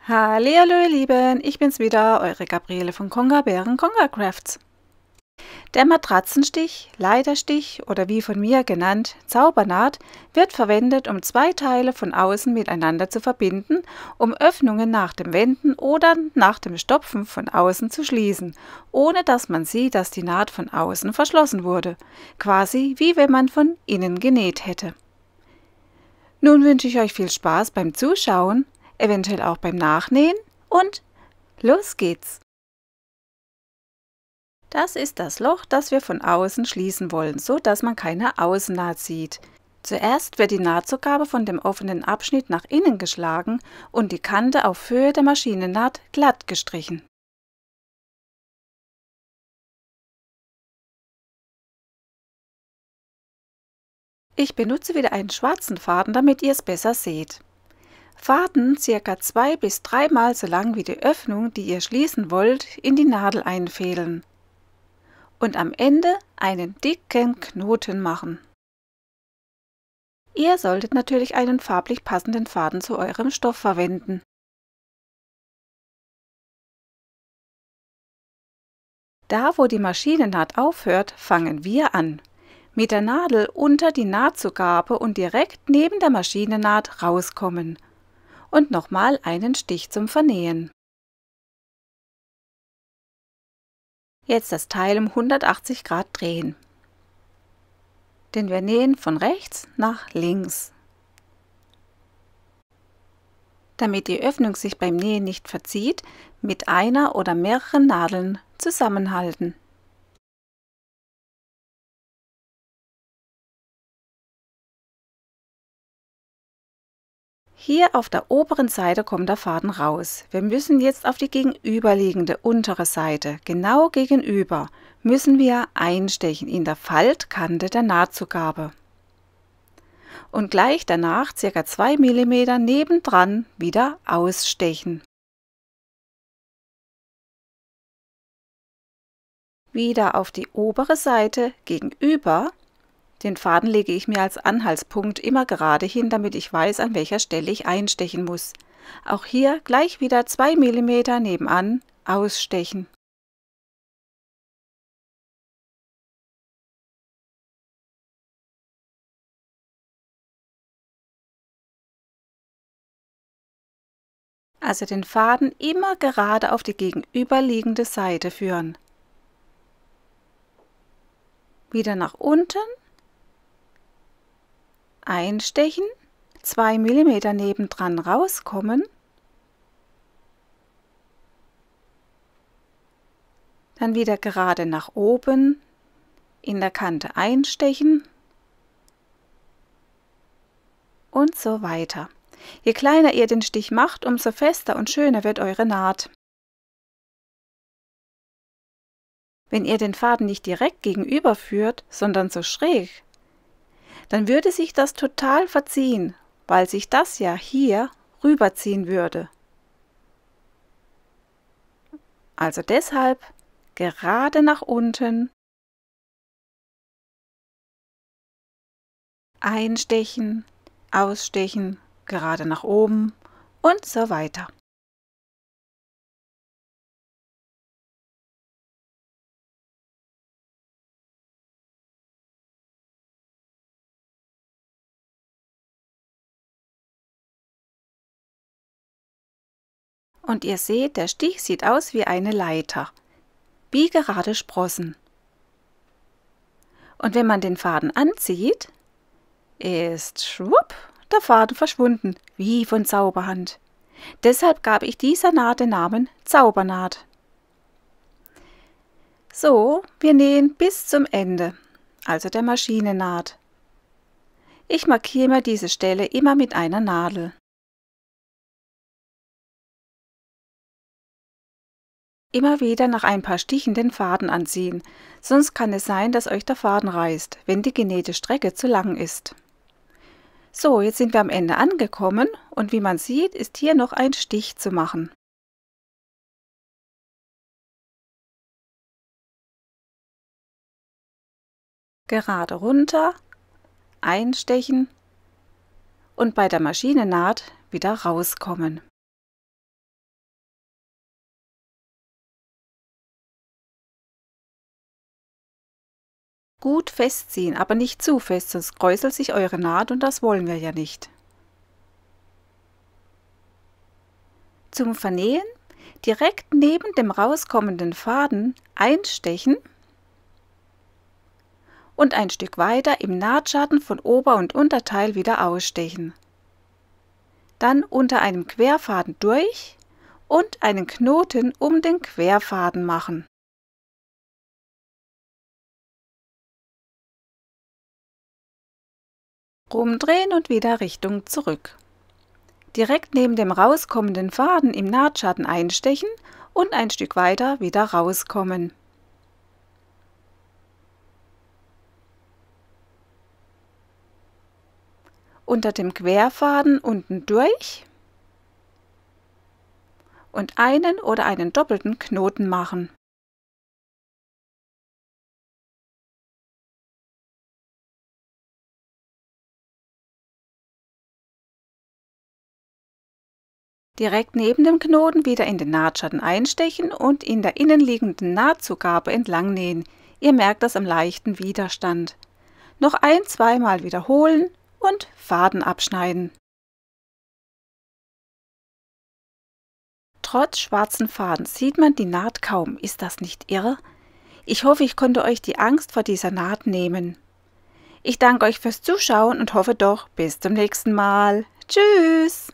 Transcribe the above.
Hallihallo ihr Lieben, ich bin's wieder, eure Gabriele von Konga Bären Konga Crafts. Der Matratzenstich, Leiterstich oder wie von mir genannt Zaubernaht wird verwendet, um zwei Teile von außen miteinander zu verbinden, um Öffnungen nach dem Wenden oder nach dem Stopfen von außen zu schließen, ohne dass man sieht, dass die Naht von außen verschlossen wurde, quasi wie wenn man von innen genäht hätte. Nun wünsche ich euch viel Spaß beim Zuschauen, eventuell auch beim Nachnähen und los geht's! Das ist das Loch, das wir von außen schließen wollen, so dass man keine Außennaht sieht. Zuerst wird die Nahtzugabe von dem offenen Abschnitt nach innen geschlagen und die Kante auf Höhe der Maschinennaht glatt gestrichen. Ich benutze wieder einen schwarzen Faden, damit ihr es besser seht. Faden ca. 2 bis 3 Mal so lang wie die Öffnung, die ihr schließen wollt, in die Nadel einfädeln. Und am Ende einen dicken Knoten machen. Ihr solltet natürlich einen farblich passenden Faden zu eurem Stoff verwenden. Da, wo die Maschinennaht aufhört, fangen wir an. Mit der Nadel unter die Nahtzugabe und direkt neben der Maschinennaht rauskommen. Und nochmal einen Stich zum Vernähen. Jetzt das Teil um 180 Grad drehen. Denn wir nähen von rechts nach links. Damit die Öffnung sich beim Nähen nicht verzieht, mit einer oder mehreren Nadeln zusammenhalten. Hier auf der oberen Seite kommt der Faden raus. Wir müssen jetzt auf die gegenüberliegende untere Seite, genau gegenüber, müssen wir einstechen in der Faltkante der Nahtzugabe. Und gleich danach ca. 2 mm nebendran wieder ausstechen. Wieder auf die obere Seite gegenüber. Den Faden lege ich mir als Anhaltspunkt immer gerade hin, damit ich weiß, an welcher Stelle ich einstechen muss. Auch hier gleich wieder 2 mm nebenan ausstechen. Also den Faden immer gerade auf die gegenüberliegende Seite führen. Wieder nach unten. Einstechen, 2 mm nebendran rauskommen, dann wieder gerade nach oben, in der Kante einstechen und so weiter. Je kleiner ihr den Stich macht, umso fester und schöner wird eure Naht. Wenn ihr den Faden nicht direkt gegenüber führt, sondern so schräg, dann würde sich das total verziehen, weil sich das ja hier rüberziehen würde. Also deshalb gerade nach unten, einstechen, ausstechen, gerade nach oben und so weiter. Und ihr seht, der Stich sieht aus wie eine Leiter, wie gerade Sprossen. Und wenn man den Faden anzieht, ist schwupp der Faden verschwunden, wie von Zauberhand. Deshalb gab ich dieser Naht den Namen Zaubernaht. So, wir nähen bis zum Ende, also der Maschinennaht. Ich markiere mir diese Stelle immer mit einer Nadel. Immer wieder nach ein paar Stichen den Faden anziehen, sonst kann es sein, dass euch der Faden reißt, wenn die genähte Strecke zu lang ist. So, jetzt sind wir am Ende angekommen und wie man sieht, ist hier noch ein Stich zu machen. Gerade runter, einstechen und bei der Maschinennaht wieder rauskommen. Gut festziehen, aber nicht zu fest, sonst kräuselt sich eure Naht und das wollen wir ja nicht. Zum Vernähen direkt neben dem rauskommenden Faden einstechen und ein Stück weiter im Nahtschatten von Ober- und Unterteil wieder ausstechen. Dann unter einem Querfaden durch und einen Knoten um den Querfaden machen. Rumdrehen und wieder Richtung zurück. Direkt neben dem rauskommenden Faden im Nahtschatten einstechen und ein Stück weiter wieder rauskommen. Unter dem Querfaden unten durch und einen oder einen doppelten Knoten machen. Direkt neben dem Knoten wieder in den Nahtschatten einstechen und in der innenliegenden Nahtzugabe entlang nähen. Ihr merkt das am leichten Widerstand. Noch zweimal wiederholen und Faden abschneiden. Trotz schwarzen Fadens sieht man die Naht kaum. Ist das nicht irre? Ich hoffe, ich konnte euch die Angst vor dieser Naht nehmen. Ich danke euch fürs Zuschauen und hoffe doch, bis zum nächsten Mal. Tschüss!